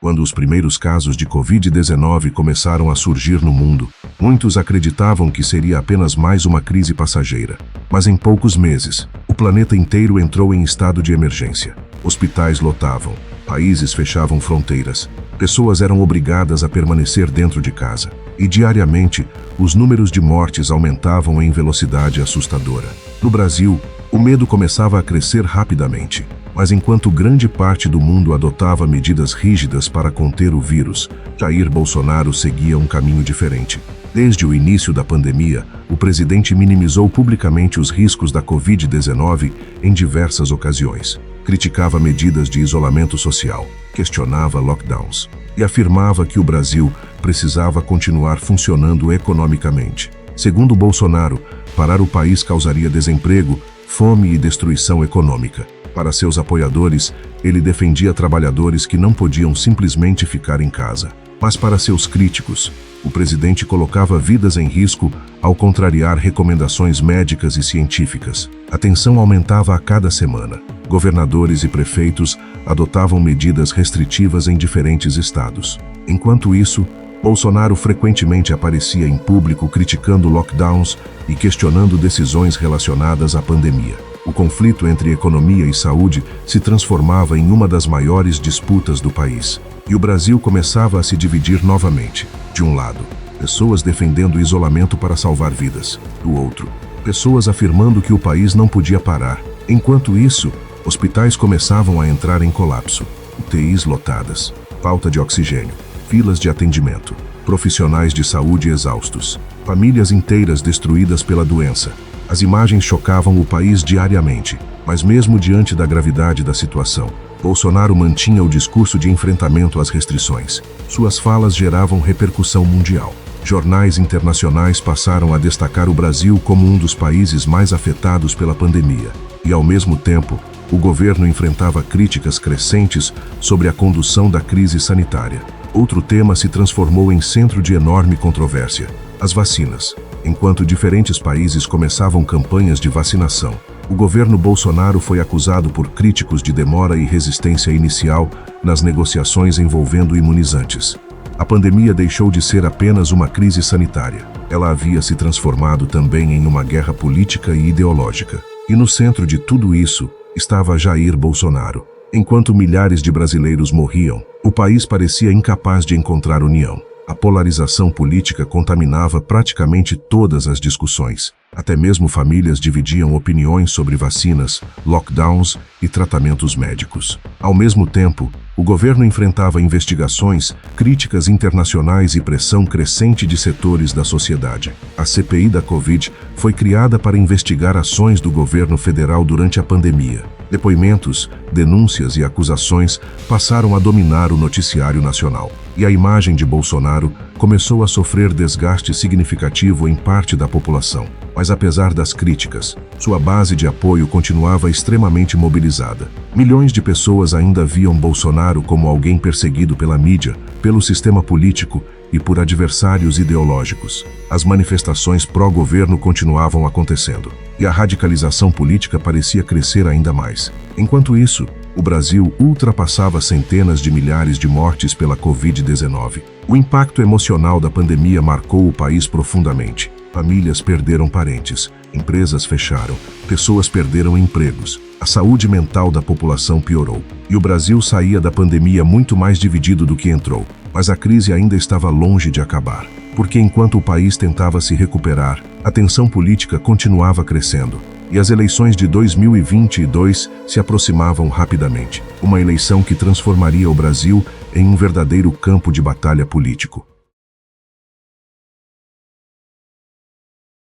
Quando os primeiros casos de Covid-19 começaram a surgir no mundo, muitos acreditavam que seria apenas mais uma crise passageira. Mas em poucos meses, o planeta inteiro entrou em estado de emergência. Hospitais lotavam, Países fechavam fronteiras. Pessoas eram obrigadas a permanecer dentro de casa. E diariamente, os números de mortes aumentavam em velocidade assustadora. No Brasil, o medo começava a crescer rapidamente. Mas enquanto grande parte do mundo adotava medidas rígidas para conter o vírus, Jair Bolsonaro seguia um caminho diferente. Desde o início da pandemia, o presidente minimizou publicamente os riscos da Covid-19 em diversas ocasiões. Criticava medidas de isolamento social, questionava lockdowns e afirmava que o Brasil precisava continuar funcionando economicamente. Segundo Bolsonaro, parar o país causaria desemprego, fome e destruição econômica. Para seus apoiadores, ele defendia trabalhadores que não podiam simplesmente ficar em casa. Mas para seus críticos, o presidente colocava vidas em risco ao contrariar recomendações médicas e científicas. A tensão aumentava a cada semana. Governadores e prefeitos adotavam medidas restritivas em diferentes estados. Enquanto isso, Bolsonaro frequentemente aparecia em público criticando lockdowns e questionando decisões relacionadas à pandemia. O conflito entre economia e saúde se transformava em uma das maiores disputas do país. E o Brasil começava a se dividir novamente. De um lado, pessoas defendendo o isolamento para salvar vidas. Do outro, pessoas afirmando que o país não podia parar. Enquanto isso, hospitais começavam a entrar em colapso. UTIs lotadas, falta de oxigênio, filas de atendimento, profissionais de saúde exaustos, famílias inteiras destruídas pela doença. As imagens chocavam o país diariamente, mas mesmo diante da gravidade da situação, Bolsonaro mantinha o discurso de enfrentamento às restrições. Suas falas geravam repercussão mundial. Jornais internacionais passaram a destacar o Brasil como um dos países mais afetados pela pandemia. E, ao mesmo tempo, o governo enfrentava críticas crescentes sobre a condução da crise sanitária. Outro tema se transformou em centro de enorme controvérsia: as vacinas. Enquanto diferentes países começavam campanhas de vacinação, o governo Bolsonaro foi acusado por críticos de demora e resistência inicial nas negociações envolvendo imunizantes. A pandemia deixou de ser apenas uma crise sanitária. Ela havia se transformado também em uma guerra política e ideológica. E no centro de tudo isso estava Jair Bolsonaro. Enquanto milhares de brasileiros morriam, o país parecia incapaz de encontrar união. A polarização política contaminava praticamente todas as discussões. Até mesmo famílias dividiam opiniões sobre vacinas, lockdowns e tratamentos médicos. Ao mesmo tempo, o governo enfrentava investigações, críticas internacionais e pressão crescente de setores da sociedade. A CPI da Covid foi criada para investigar ações do governo federal durante a pandemia. Depoimentos, denúncias e acusações passaram a dominar o noticiário nacional. E a imagem de Bolsonaro começou a sofrer desgaste significativo em parte da população. Mas apesar das críticas, sua base de apoio continuava extremamente mobilizada. Milhões de pessoas ainda viam Bolsonaro como alguém perseguido pela mídia, pelo sistema político e por adversários ideológicos. As manifestações pró-governo continuavam acontecendo, e a radicalização política parecia crescer ainda mais. Enquanto isso, o Brasil ultrapassava centenas de milhares de mortes pela Covid-19. O impacto emocional da pandemia marcou o país profundamente. Famílias perderam parentes, empresas fecharam, pessoas perderam empregos. A saúde mental da população piorou. E o Brasil saía da pandemia muito mais dividido do que entrou. Mas a crise ainda estava longe de acabar. Porque enquanto o país tentava se recuperar, a tensão política continuava crescendo. E as eleições de 2022 se aproximavam rapidamente. Uma eleição que transformaria o Brasil em um verdadeiro campo de batalha político.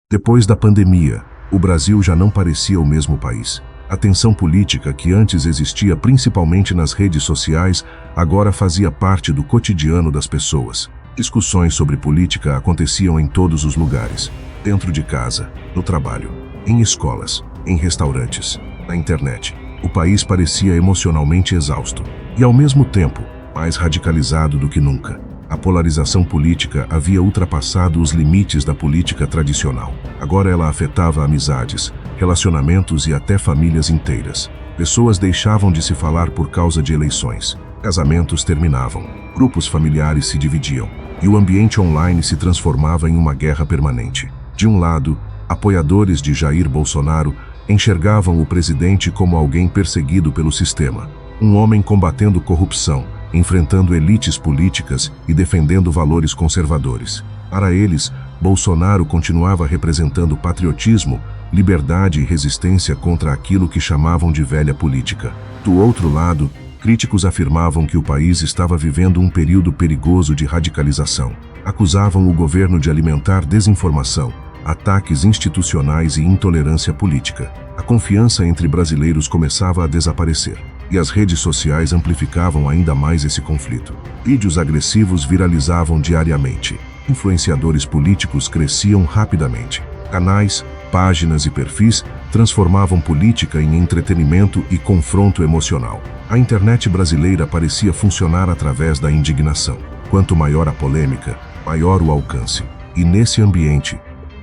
Depois da pandemia, o Brasil já não parecia o mesmo país. A tensão política que antes existia principalmente nas redes sociais agora fazia parte do cotidiano das pessoas. Discussões sobre política aconteciam em todos os lugares. Dentro de casa, no trabalho, em escolas, em restaurantes, na internet. O país parecia emocionalmente exausto e, ao mesmo tempo, mais radicalizado do que nunca. A polarização política havia ultrapassado os limites da política tradicional. Agora ela afetava amizades, relacionamentos e até famílias inteiras. Pessoas deixavam de se falar por causa de eleições. Casamentos terminavam, grupos familiares se dividiam, e o ambiente online se transformava em uma guerra permanente. De um lado, apoiadores de Jair Bolsonaro enxergavam o presidente como alguém perseguido pelo sistema. Um homem combatendo corrupção, enfrentando elites políticas e defendendo valores conservadores. Para eles, Bolsonaro continuava representando patriotismo, liberdade e resistência contra aquilo que chamavam de velha política. Do outro lado, críticos afirmavam que o país estava vivendo um período perigoso de radicalização. Acusavam o governo de alimentar desinformação, ataques institucionais e intolerância política. A confiança entre brasileiros começava a desaparecer, e as redes sociais amplificavam ainda mais esse conflito. Vídeos agressivos viralizavam diariamente. Influenciadores políticos cresciam rapidamente. Canais, páginas e perfis transformavam política em entretenimento e confronto emocional. A internet brasileira parecia funcionar através da indignação. Quanto maior a polêmica, maior o alcance. E nesse ambiente,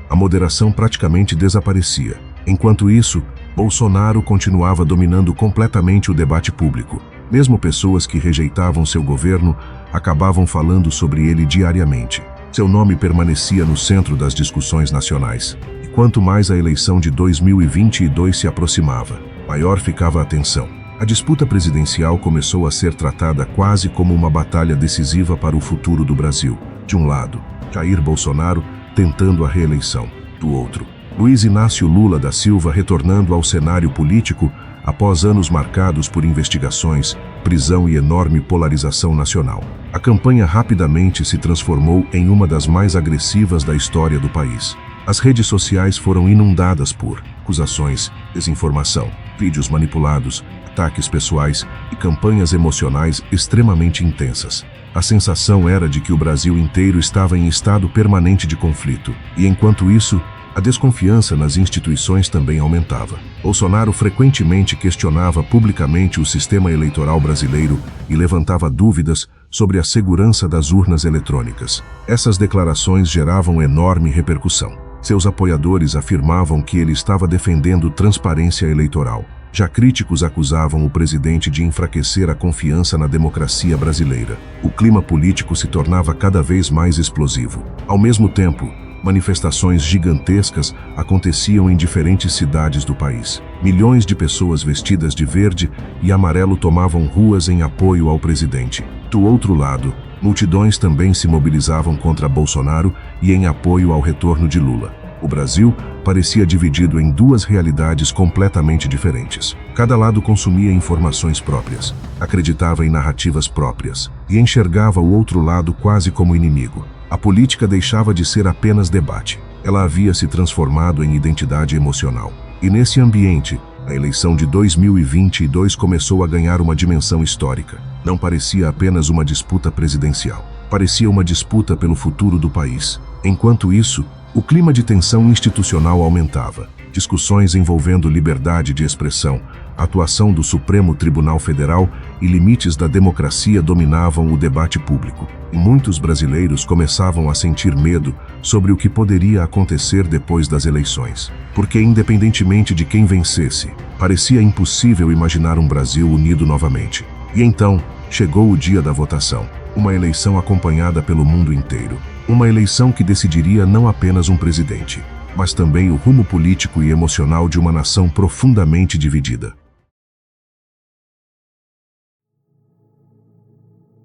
a moderação praticamente desaparecia. Enquanto isso, Bolsonaro continuava dominando completamente o debate público. Mesmo pessoas que rejeitavam seu governo acabavam falando sobre ele diariamente. Seu nome permanecia no centro das discussões nacionais. E quanto mais a eleição de 2022 se aproximava, maior ficava a tensão. A disputa presidencial começou a ser tratada quase como uma batalha decisiva para o futuro do Brasil. De um lado, Jair Bolsonaro tentando a reeleição. Do outro, Luiz Inácio Lula da Silva retornando ao cenário político após anos marcados por investigações, prisão e enorme polarização nacional. A campanha rapidamente se transformou em uma das mais agressivas da história do país. As redes sociais foram inundadas por acusações, desinformação, vídeos manipulados, ataques pessoais e campanhas emocionais extremamente intensas. A sensação era de que o Brasil inteiro estava em estado permanente de conflito, e enquanto isso, a desconfiança nas instituições também aumentava. Bolsonaro frequentemente questionava publicamente o sistema eleitoral brasileiro e levantava dúvidas sobre a segurança das urnas eletrônicas. Essas declarações geravam enorme repercussão. Seus apoiadores afirmavam que ele estava defendendo transparência eleitoral. Já críticos acusavam o presidente de enfraquecer a confiança na democracia brasileira. O clima político se tornava cada vez mais explosivo. Ao mesmo tempo, manifestações gigantescas aconteciam em diferentes cidades do país. Milhões de pessoas vestidas de verde e amarelo tomavam ruas em apoio ao presidente. Do outro lado, multidões também se mobilizavam contra Bolsonaro e em apoio ao retorno de Lula. O Brasil parecia dividido em duas realidades completamente diferentes. Cada lado consumia informações próprias, acreditava em narrativas próprias e enxergava o outro lado quase como inimigo. A política deixava de ser apenas debate. Ela havia se transformado em identidade emocional. E nesse ambiente, a eleição de 2022 começou a ganhar uma dimensão histórica. Não parecia apenas uma disputa presidencial. Parecia uma disputa pelo futuro do país. Enquanto isso, o clima de tensão institucional aumentava. Discussões envolvendo liberdade de expressão, atuação do Supremo Tribunal Federal e limites da democracia dominavam o debate público. E muitos brasileiros começavam a sentir medo sobre o que poderia acontecer depois das eleições. Porque, independentemente de quem vencesse, parecia impossível imaginar um Brasil unido novamente. E então, chegou o dia da votação. Uma eleição acompanhada pelo mundo inteiro. Uma eleição que decidiria não apenas um presidente, mas também o rumo político e emocional de uma nação profundamente dividida.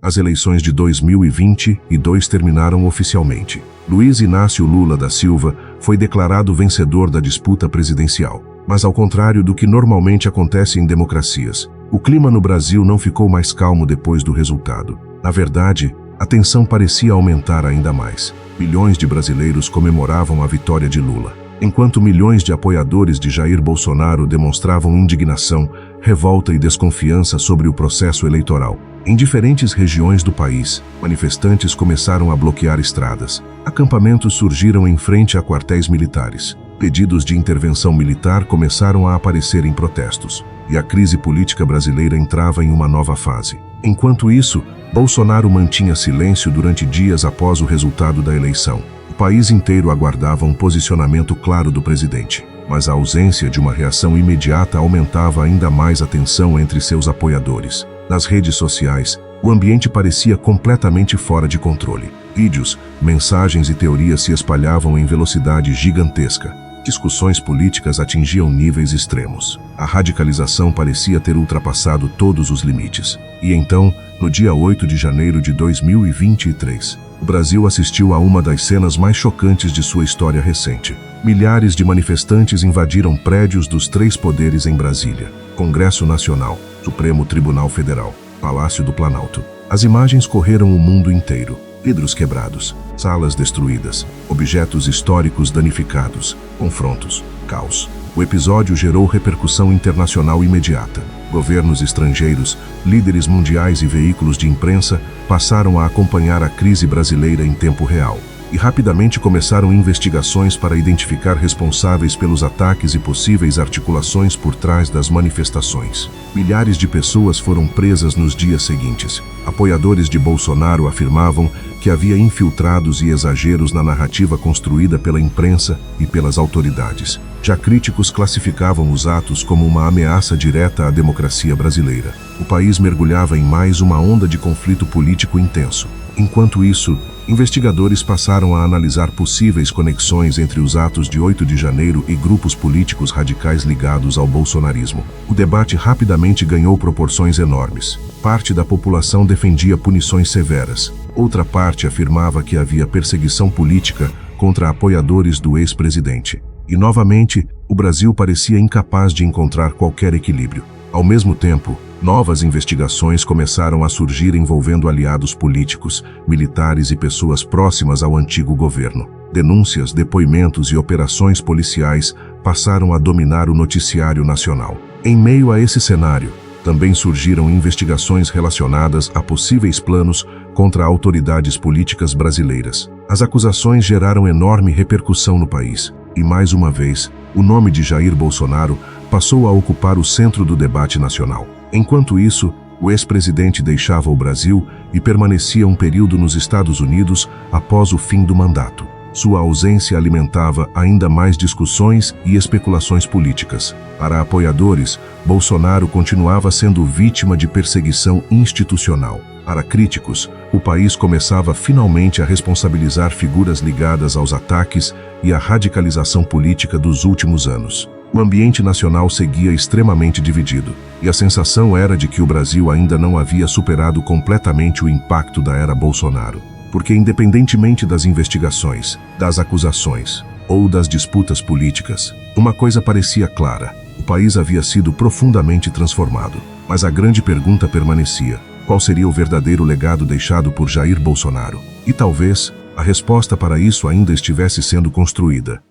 As eleições de 2022 terminaram oficialmente. Luiz Inácio Lula da Silva foi declarado vencedor da disputa presidencial. Mas ao contrário do que normalmente acontece em democracias, o clima no Brasil não ficou mais calmo depois do resultado. Na verdade, a tensão parecia aumentar ainda mais. Milhões de brasileiros comemoravam a vitória de Lula, enquanto milhões de apoiadores de Jair Bolsonaro demonstravam indignação, revolta e desconfiança sobre o processo eleitoral. Em diferentes regiões do país, manifestantes começaram a bloquear estradas. Acampamentos surgiram em frente a quartéis militares. Pedidos de intervenção militar começaram a aparecer em protestos. E a crise política brasileira entrava em uma nova fase. Enquanto isso, Bolsonaro mantinha silêncio durante dias após o resultado da eleição. O país inteiro aguardava um posicionamento claro do presidente, mas a ausência de uma reação imediata aumentava ainda mais a tensão entre seus apoiadores. Nas redes sociais, o ambiente parecia completamente fora de controle. Vídeos, mensagens e teorias se espalhavam em velocidade gigantesca. Discussões políticas atingiam níveis extremos. A radicalização parecia ter ultrapassado todos os limites. E então, no dia 8 de janeiro de 2023, o Brasil assistiu a uma das cenas mais chocantes de sua história recente. Milhares de manifestantes invadiram prédios dos três poderes em Brasília: Congresso Nacional, Supremo Tribunal Federal, Palácio do Planalto. As imagens correram o mundo inteiro. Vidros quebrados, salas destruídas, objetos históricos danificados, confrontos, caos. O episódio gerou repercussão internacional imediata. Governos estrangeiros, líderes mundiais e veículos de imprensa passaram a acompanhar a crise brasileira em tempo real. E rapidamente começaram investigações para identificar responsáveis pelos ataques e possíveis articulações por trás das manifestações. Milhares de pessoas foram presas nos dias seguintes. Apoiadores de Bolsonaro afirmavam que havia infiltrados e exageros na narrativa construída pela imprensa e pelas autoridades. Já críticos classificavam os atos como uma ameaça direta à democracia brasileira. O país mergulhava em mais uma onda de conflito político intenso. Enquanto isso, investigadores passaram a analisar possíveis conexões entre os atos de 8 de janeiro e grupos políticos radicais ligados ao bolsonarismo. O debate rapidamente ganhou proporções enormes. Parte da população defendia punições severas. Outra parte afirmava que havia perseguição política contra apoiadores do ex-presidente. E, novamente, o Brasil parecia incapaz de encontrar qualquer equilíbrio. Ao mesmo tempo, novas investigações começaram a surgir envolvendo aliados políticos, militares e pessoas próximas ao antigo governo. Denúncias, depoimentos e operações policiais passaram a dominar o noticiário nacional. Em meio a esse cenário, também surgiram investigações relacionadas a possíveis planos contra autoridades políticas brasileiras. As acusações geraram enorme repercussão no país. E mais uma vez, o nome de Jair Bolsonaro passou a ocupar o centro do debate nacional. Enquanto isso, o ex-presidente deixava o Brasil e permanecia um período nos Estados Unidos após o fim do mandato. Sua ausência alimentava ainda mais discussões e especulações políticas. Para apoiadores, Bolsonaro continuava sendo vítima de perseguição institucional. Para críticos, o país começava finalmente a responsabilizar figuras ligadas aos ataques e à radicalização política dos últimos anos. O ambiente nacional seguia extremamente dividido, e a sensação era de que o Brasil ainda não havia superado completamente o impacto da era Bolsonaro. Porque, independentemente das investigações, das acusações ou das disputas políticas, uma coisa parecia clara: o país havia sido profundamente transformado. Mas a grande pergunta permanecia: qual seria o verdadeiro legado deixado por Jair Bolsonaro? E talvez a resposta para isso ainda estivesse sendo construída.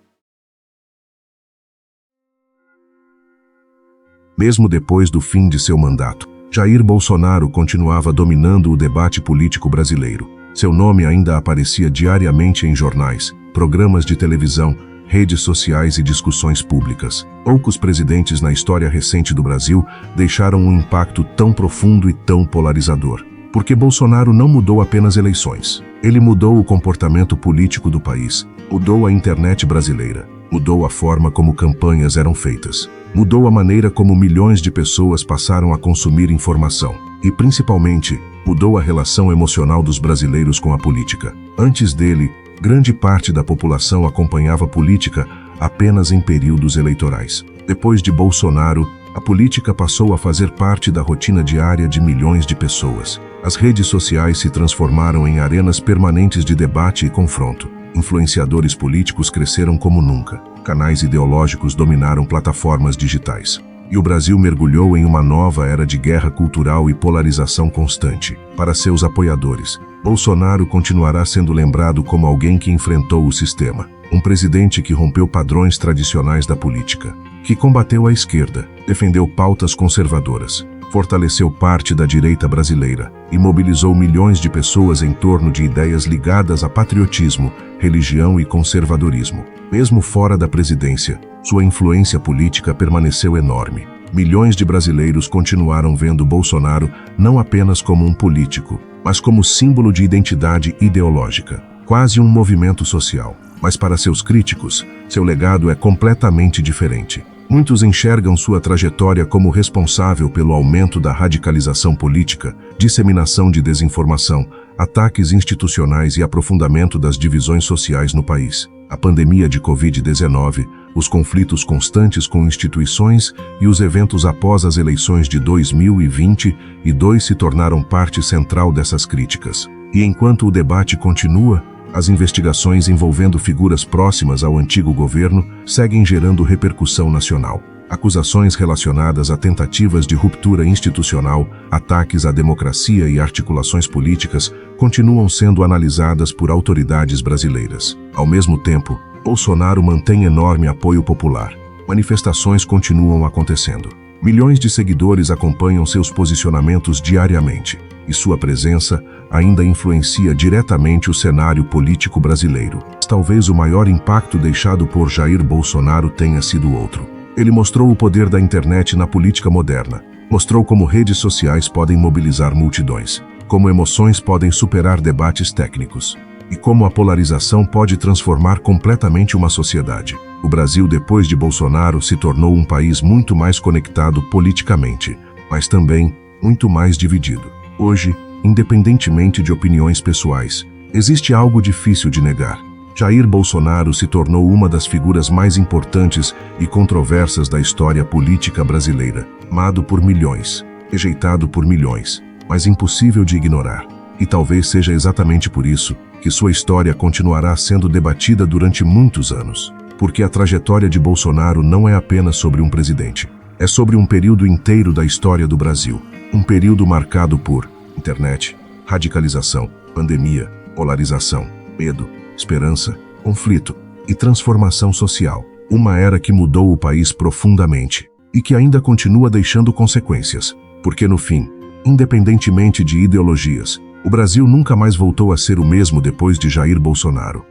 Mesmo depois do fim de seu mandato, Jair Bolsonaro continuava dominando o debate político brasileiro. Seu nome ainda aparecia diariamente em jornais, programas de televisão, redes sociais e discussões públicas. Poucos presidentes na história recente do Brasil deixaram um impacto tão profundo e tão polarizador. Porque Bolsonaro não mudou apenas eleições. Ele mudou o comportamento político do país, mudou a internet brasileira, mudou a forma como campanhas eram feitas, mudou a maneira como milhões de pessoas passaram a consumir informação e, principalmente, mudou a relação emocional dos brasileiros com a política. Antes dele, grande parte da população acompanhava a política apenas em períodos eleitorais. Depois de Bolsonaro, a política passou a fazer parte da rotina diária de milhões de pessoas. As redes sociais se transformaram em arenas permanentes de debate e confronto. Influenciadores políticos cresceram como nunca. Canais ideológicos dominaram plataformas digitais. E o Brasil mergulhou em uma nova era de guerra cultural e polarização constante. Para seus apoiadores, Bolsonaro continuará sendo lembrado como alguém que enfrentou o sistema. Um presidente que rompeu padrões tradicionais da política, que combateu a esquerda, defendeu pautas conservadoras, fortaleceu parte da direita brasileira e mobilizou milhões de pessoas em torno de ideias ligadas a patriotismo, religião e conservadorismo. Mesmo fora da presidência, sua influência política permaneceu enorme. Milhões de brasileiros continuaram vendo Bolsonaro não apenas como um político, mas como símbolo de identidade ideológica, quase um movimento social. Mas para seus críticos, seu legado é completamente diferente. Muitos enxergam sua trajetória como responsável pelo aumento da radicalização política, disseminação de desinformação, ataques institucionais e aprofundamento das divisões sociais no país. A pandemia de Covid-19, os conflitos constantes com instituições e os eventos após as eleições de 2022 se tornaram parte central dessas críticas. E enquanto o debate continua, as investigações envolvendo figuras próximas ao antigo governo seguem gerando repercussão nacional. Acusações relacionadas a tentativas de ruptura institucional, ataques à democracia e articulações políticas continuam sendo analisadas por autoridades brasileiras. Ao mesmo tempo, Bolsonaro mantém enorme apoio popular. Manifestações continuam acontecendo. Milhões de seguidores acompanham seus posicionamentos diariamente, e sua presença ainda influencia diretamente o cenário político brasileiro. Talvez o maior impacto deixado por Jair Bolsonaro tenha sido outro. Ele mostrou o poder da internet na política moderna. Mostrou como redes sociais podem mobilizar multidões, como emoções podem superar debates técnicos, e como a polarização pode transformar completamente uma sociedade. O Brasil, depois de Bolsonaro, se tornou um país muito mais conectado politicamente, mas também muito mais dividido. Hoje, independentemente de opiniões pessoais, existe algo difícil de negar. Jair Bolsonaro se tornou uma das figuras mais importantes e controversas da história política brasileira. Amado por milhões, rejeitado por milhões, mas impossível de ignorar. E talvez seja exatamente por isso que sua história continuará sendo debatida durante muitos anos. Porque a trajetória de Bolsonaro não é apenas sobre um presidente. É sobre um período inteiro da história do Brasil. Um período marcado por internet, radicalização, pandemia, polarização, medo, esperança, conflito e transformação social. Uma era que mudou o país profundamente e que ainda continua deixando consequências. Porque no fim, independentemente de ideologias, o Brasil nunca mais voltou a ser o mesmo depois de Jair Bolsonaro.